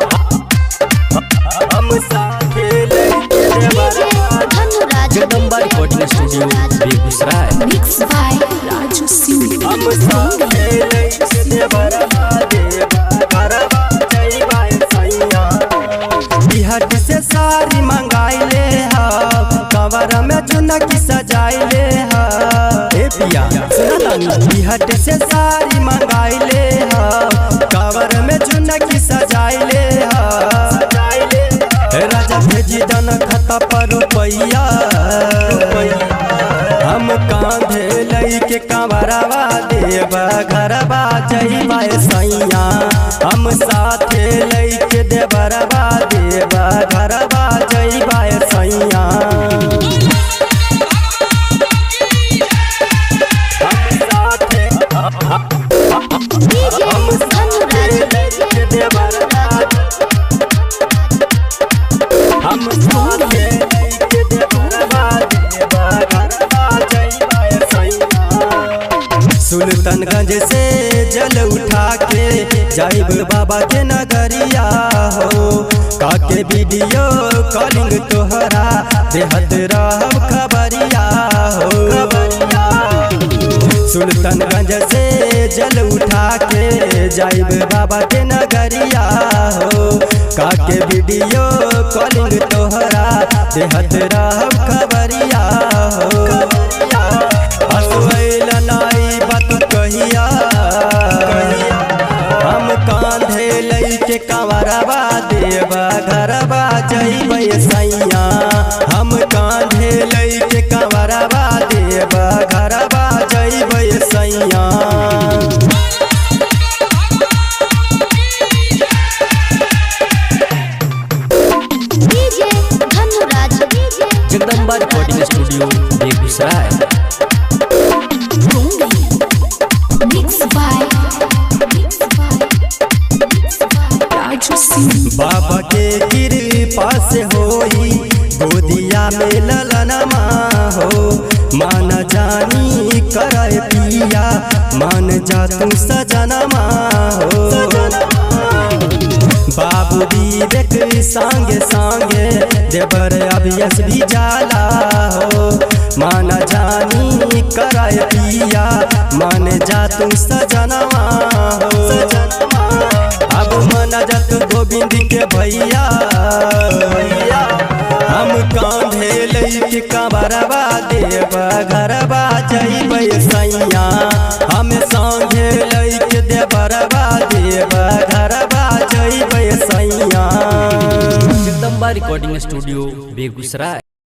हम साथे लइके देवरा Jagdamba recording studio Begusarai. Mix by Raju Singh. हम साथे लइके देवरा बिहार से सारी मंगाइले कवर में चुनकी सजाइले ए पिया बिहार से सारी मंगाइले कवर में चुनकी सजाइले राजा भेजी दन खाता पर रुपैया हम कांधे लइके कंवरवा देवा घरवा जइबा सैया हम साथे लइके देवरवा देवा घरवा जइबा सैया हम साथे लइके देवरवा हम साथे लइके देवरवा देवा घरवा जइबा सैया सुल्तानगंज से जल उठा के जाइब बाबा के नगरिया हो काके वीडियो कॉलिंग तोहरा देहत रहब खबरिया हो सुल्तानगंज से जल उठा के जाइब बाबा के नगरिया हो काके वीडियो कॉलिंग तोहरा देहत रहब खबरिया हो हसवैला नाई बात कहिया हम कांधे लइके कंवरवा देवा घरवा जइबै सैया हम कांधे लइके कंवरवा देवा घरवा जइबै सैया Jagdamba recording studio Begusarai. Mix by Raju Singh. बाबा के कृपा से होई गोदिया में ललनमा हो मान जानी करे पिया मान जा तू सजनमा हो बाबू विवेक संगे संगे देवर अभियस भी जाला हो मान जानी करे पिया मान जा तू सजनमा हो अब मन जत गोविंद के भैया हम कांधे लइके कंवरवा देवा घरवा जइबै सैया हम संगे लइके देवरवा देवा घरवा जइबै सैया जगदम्बा रिकॉर्डिंग स्टूडियो बेगूसराय।